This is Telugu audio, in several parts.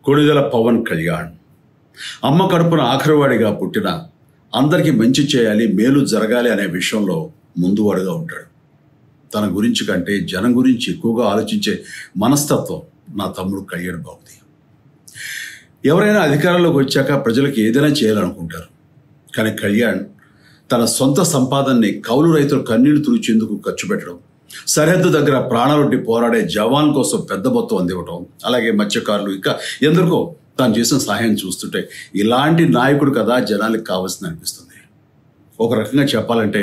కొణిదెల పవన్ కళ్యాణ్ అమ్మ కడుపున ఆఖరివాడిగా పుట్టిన అందరికీ మంచి చేయాలి, మేలు జరగాలి అనే విషయంలో ముందువాడుగా ఉంటాడు. తన గురించి కంటే జనం గురించి ఎక్కువగా ఆలోచించే మనస్తత్వం నా తమ్ముడు కళ్యాణ్ బాబుది. ఎవరైనా అధికారంలోకి వచ్చాక ప్రజలకు ఏదైనా చేయాలనుకుంటారు. కానీ కళ్యాణ్ తన సొంత సంపాదనని కౌలు రైతులు కన్నీళ్లు తుడిచేందుకు ఖర్చు పెట్టడం, సరిహద్దు దగ్గర ప్రాణాలొడ్డి పోరాడే జవాన్ కోసం పెద్ద మొత్తం అందివ్వటం, అలాగే మత్స్యకారులు ఇంకా ఎందరికో తాను చేసిన సహాయం చూస్తుంటే ఇలాంటి నాయకుడు కదా జనానికి కావాల్సింది అనిపిస్తుంది. ఒక రకంగా చెప్పాలంటే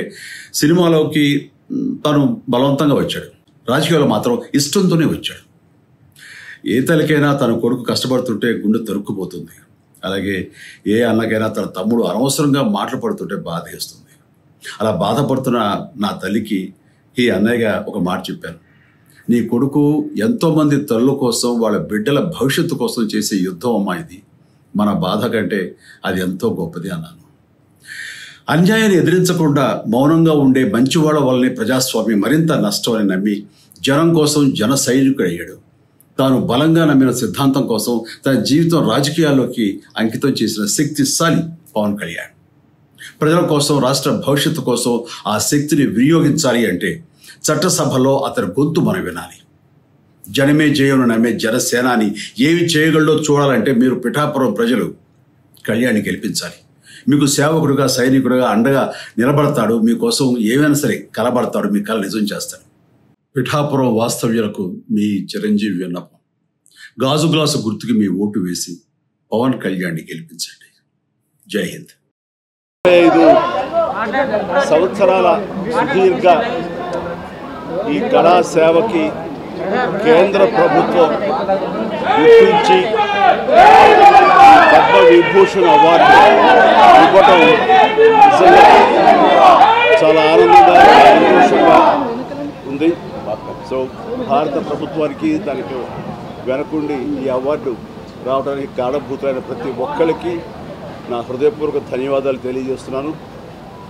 సినిమాలోకి తను బలవంతంగా వచ్చాడు, రాజకీయాల్లో మాత్రం ఇష్టంతోనే వచ్చాడు. ఏ తల్లికైనా తన కొడుకు కష్టపడుతుంటే గుండె తరుక్కుపోతుంది. అలాగే ఏ అన్నకైనా తన తమ్ముడు అనవసరంగా మాటలు పడుతుంటే బాధ వేస్తుంది. అలా బాధపడుతున్న నా తల్లికి ఈ అన్నయ్యగా ఒక మాట చెప్పాను. నీ కొడుకు ఎంతోమంది తల్లుల కోసం, వాళ్ళ బిడ్డల భవిష్యత్తు కోసం చేసే యుద్ధం అమ్మా ఇది. మన బాధ కంటే అది ఎంతో గొప్పది అన్నాను. అన్యాయాన్ని ఎదిరించకుండా మౌనంగా ఉండే మంచివాళ్ళ వల్లనే ప్రజాస్వామ్యం మరింత నష్టం అని నమ్మి జనం కోసం జన సైనికుడయ్యాడు. తాను బలంగా నమ్మిన సిద్ధాంతం కోసం తన జీవితం రాజకీయాల్లోకి అంకితం చేసిన శక్తిశాలి పవన్ కళ్యాణ్. ప్రజల కోసం, రాష్ట్ర భవిష్యత్తు కోసం ఆ శక్తిని వినియోగించాలి అంటే చట్టసభలో అతని గొంతు మనం వినాలి. జనమే జయను నమ్మే జనసేనాని ఏమి చేయగలడో చూడాలంటే మీరు పిఠాపురం ప్రజలు కళ్యాణ్ని గెలిపించాలి. మీకు సేవకుడుగా, సైనికుడుగా అండగా నిలబడతాడు. మీకోసం ఏమైనా సరే కలబడతాడు, మీ కళ నిజం చేస్తాడు. పిఠాపురం వాస్తవ్యులకు మీ చిరంజీవి విన్నపం, గాజు గ్లాసు గుర్తుకి మీ ఓటు వేసి పవన్ కళ్యాణ్ని గెలిపించండి. జై హింద్. 5 సంవత్సరాల సుదీర్ఘ ఈ కళా సేవకి కేంద్ర ప్రభుత్వం గుర్తించి పద్మ విభూషణ్ అవార్డు ఇవ్వటం నిజంగా చాలా ఆనందంగా, సంతోషంగా ఉంది. సో భారత ప్రభుత్వానికి, దానికి వెనకుండి ఈ అవార్డు రావడానికి కారణభూతులైన ప్రతి ఒక్కరికి నా హృదయపూర్వక ధన్యవాదాలు తెలియజేస్తున్నాను.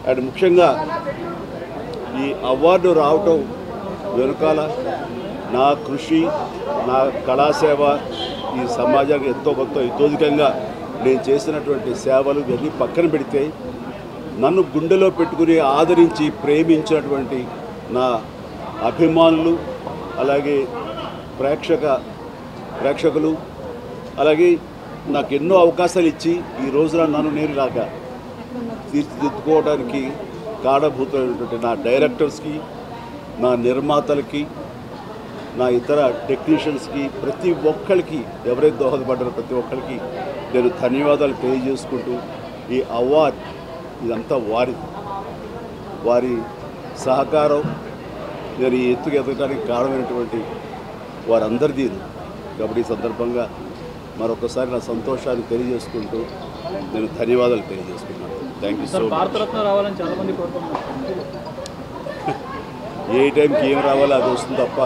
అండ్ ముఖ్యంగా ఈ అవార్డు రావటం వెనుకాల నా కృషి, నా కళాసేవ, ఈ సమాజానికి ఎంతో కొంత ఇతోధికంగా నేను చేసినటువంటి సేవలు ఇవన్నీ పక్కన పెడితే నన్ను గుండెలో పెట్టుకుని ఆదరించి ప్రేమించినటువంటి నా అభిమానులు, అలాగే ప్రేక్షకులు, అలాగే నాకు ఎన్నో అవకాశాలు ఇచ్చి ఈ రోజున నన్ను నేను ఇలాగా తీర్చిదిద్దుకోవడానికి కారణభూతమైనటువంటి నా డైరెక్టర్స్కి, నా నిర్మాతలకి, నా ఇతర టెక్నీషియన్స్కి, ప్రతి ఒక్కరికి, ఎవరైతే దోహదపడ్డారో ప్రతి ఒక్కరికి నేను ధన్యవాదాలు తెలియజేసుకుంటూ, ఈ అవార్డ్ ఇదంతా వారి సహకారం, నేను ఈ ఎత్తుకు ఎదగడానికి కారణమైనటువంటి వారందరిది. కాబట్టి ఈ సందర్భంగా మరొకసారి నా సంతోషాన్ని తెలియజేసుకుంటూ నేను ధన్యవాదాలు తెలియజేసుకున్నాను. Thank you so much. ఏ టైంకి ఏం రావాలో అది వస్తుంది తప్ప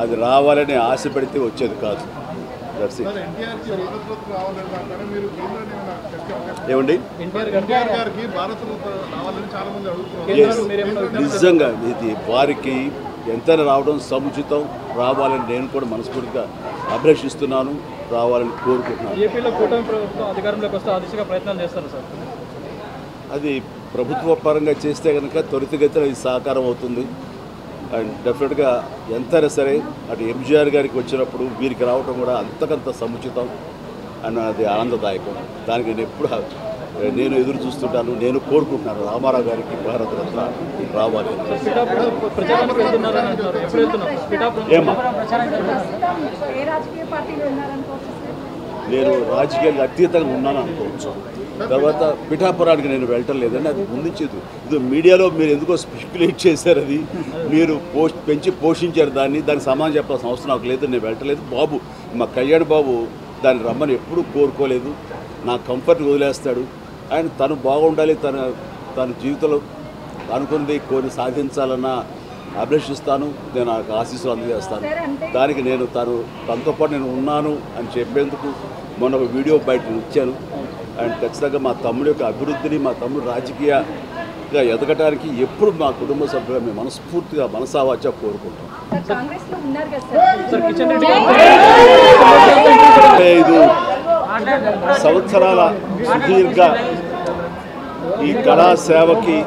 అది రావాలని ఆశ పెడితే వచ్చేది కాదు. ఏమండి, నిజంగా ఇది వారికి ఎంతైనా రావడం సముచితం, రావాలని నేను కూడా మనస్ఫూర్తిగా అభిలషిస్తున్నాను, రావాలని కోరుకుంటున్నాను. ఏపీలో కూటమి ప్రభుత్వం అధికారంలోకి వస్తే ఆ దిశగా ప్రయత్నాలు చేస్తారు సార్. అది ప్రభుత్వ పరంగా చేస్తే కనుక త్వరితగతిన ఇది సాకారం అవుతుంది. అండ్ డెఫినెట్గా ఎంతైనా సరే అటు ఎంజీఆర్ గారికి వచ్చినప్పుడు వీరికి రావడం కూడా అంతకంత సముచితం అండ్ అది ఆనందదాయకం. దానికి నేను ఎదురు చూస్తుంటాను, నేను కోరుకుంటున్నాను రామారావు గారికి భారతరత్న రావాలి. ఏమా, నేను రాజకీయాలకు అతీతంగా ఉన్నాను అనుకోవచ్చు. తర్వాత పిఠాపురానికి నేను వెళ్ళటం లేదండి, అది ముందుంచేది. ఇది మీడియాలో మీరు ఎందుకో స్పెక్యులేట్ చేశారు, అది మీరు పెంచి పోషించారు దానికి సమాధానం చెప్పాల్సిన అవసరం నాకు లేదు. నేను వెళ్ళటలేదు. బాబు, మా కళ్యాణ్ బాబు దాన్ని రమ్మని ఎప్పుడూ కోరుకోలేదు. నా కంఫర్ట్ వదిలేస్తాడు. అండ్ తను బాగుండాలి, తన జీవితంలో అనుకుంది కొన్ని సాధించాలన్న అభిలషిస్తాను. నేను నాకు ఆశీస్సులు అందజేస్తాను. దానికి నేను తనతో పాటు నేను ఉన్నాను అని చెప్పేందుకు మొన్న ఒక వీడియో బయట ఇచ్చాను. అండ్ ఖచ్చితంగా మా తమ్ముడి యొక్క అభివృద్ధిని, మా తమ్ముడు రాజకీయంగా ఎదగటానికి ఎప్పుడు మా కుటుంబ సభ్యులు మేము మనస్ఫూర్తిగా మనసావాచా కోరుకుంటాం. 5 సంవత్సరాల సుదీర్ఘ ఈ కళా సేవకి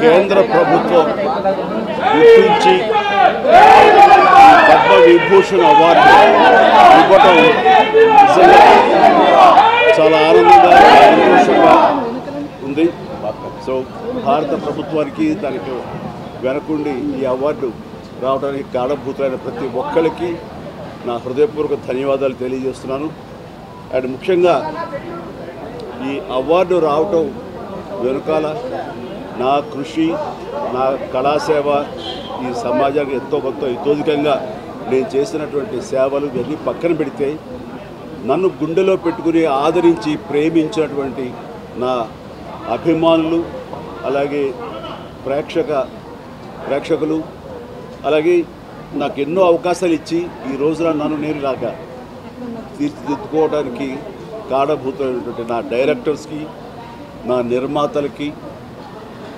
కేంద్ర ప్రభుత్వం గుర్తించి పద్మ విభూషణ్ అవార్డు ఇవ్వటం నిజంగా చాలా ఆనందంగా సంతోషంగా ఉంది. సో భారత ప్రభుత్వానికి దానికి వెనకుండి ఈ అవార్డు రావడానికి కారణభూతులైన ప్రతి ఒక్కరికి నా హృదయపూర్వక ధన్యవాదాలు తెలియజేస్తున్నాను. అండ్ ముఖ్యంగా ఈ అవార్డు రావటం వెనుకాల నా కృషి, నా కళాసేవ ఈ సమాజానికి ఎంతో కొంత ఇతోధికంగా నేను చేసినటువంటి సేవలు ఇవన్నీ పక్కన పెడితే నన్ను గుండెలో పెట్టుకుని ఆదరించి ప్రేమించినటువంటి నా అభిమానులు, అలాగే ప్రేక్షకులు, అలాగే నాకు ఎన్నో అవకాశాలు ఇచ్చి ఈ రోజున నన్ను నేను ఇలాగా తీర్చిదిద్దుకోవడానికి కారణభూతమైనటువంటి నా డైరెక్టర్స్కి, నా నిర్మాతలకి,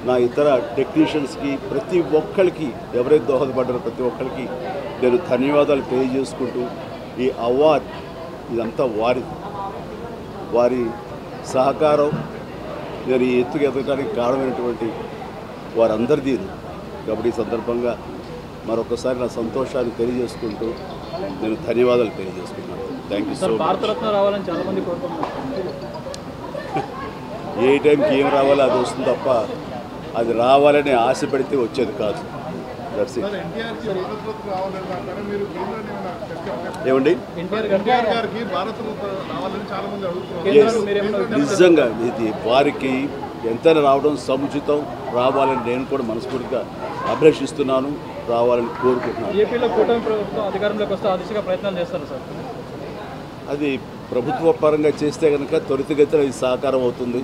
నా ఇతర టెక్నీషియన్స్కి, ప్రతి ఒక్కరికి ఎవరైతే దోహదపడ్డారో ప్రతి ఒక్కరికి నేను ధన్యవాదాలు తెలియజేసుకుంటూ ఈ అవార్డ్ ఇదంతా వారి సహకారం నేను ఈ ఎత్తుకు ఎదగడానికి కారణమైనటువంటి వారందరిదీ. కాబట్టి ఈ సందర్భంగా మరొకసారి నా సంతోషాన్ని తెలియజేసుకుంటూ నేను ధన్యవాదాలు తెలియజేసుకున్నాను. Thank you so much. Bharat Ratna రావాలని చాలా మంది కోరుకుంటున్నారు. ఏ టైంకి ఏం రావాలో అది వస్తుంది తప్ప అది రావాలని ఆశ పెడితే వచ్చేది కాదు. That's it. ఏమండి నిజంగా ఇది వారికి ఎంతైనా రావడం సముచితం, రావాలని నేను కూడా మనస్ఫూర్తిగా అభిలషిస్తున్నాను, రావాలని కోరుకుంటున్నాను. ఏపీలో కూటమి ప్రభుత్వం అధికారంలోకి వస్తే ఆ దిశగా ప్రయత్నాలు చేస్తారు సార్. అది ప్రభుత్వ పరంగా చేస్తే కనుక త్వరితగతిన ఇది సహకారం అవుతుంది.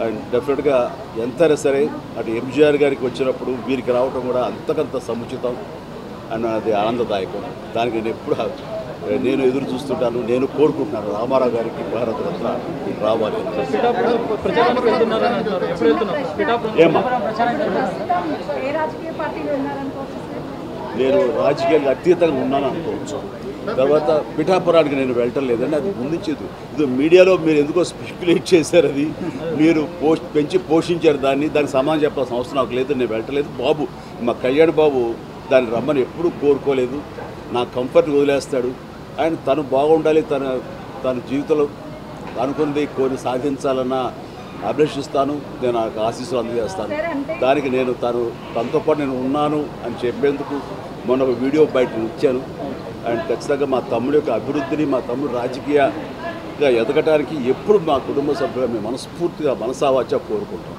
అండ్ డెఫినెట్గా ఎంతైనా సరే అటు ఎంజీఆర్ గారికి వచ్చినప్పుడు వీరికి రావడం కూడా అంతకంత సముచితం అండ్ అది ఆనందదాయకం. దానికి నేను ఎదురు చూస్తుంటాను, నేను కోరుకుంటున్నాను రామారావు గారికి భారతరత్న రావాలి. ఏమా నేను రాజకీయాలకు అతీతంగా ఉన్నాను అనుకోవచ్చు. తర్వాత పిఠాపురానికి నేను వెళ్ళటం లేదండి, అది ముందుంచేది. ఇది మీడియాలో మీరు ఎందుకో స్పెక్యులేట్ చేశారు, అది మీరు పెంచి పోషించారు దానికి సమాధానం చెప్పాల్సిన అవసరం నాకు లేదు. నేను వెళ్ళటలేదు. బాబు మా కళ్యాణ్ బాబు దాన్ని రమ్మని ఎప్పుడూ కోరుకోలేదు. నా కంఫర్ట్ వదిలేస్తాడు. అండ్ తను బాగుండాలి, తన జీవితంలో అనుకున్నది కొన్ని సాధించాలన్న అభిలషిస్తాను. నేను నాకు ఆశీస్సులు అందజేస్తాను. దానికి నేను తనతో పాటు నేను ఉన్నాను అని చెప్పేందుకు మొన్న ఒక వీడియో బయట ఇచ్చాను. అండ్ ఖచ్చితంగా మా తమ్ముడి యొక్క అభివృద్ధిని, మా తమ్ముడు రాజకీయంగా ఎదగటానికి ఎప్పుడు మా కుటుంబ సభ్యులు మేము మనస్ఫూర్తిగా మనసావాచ కోరుకుంటాం.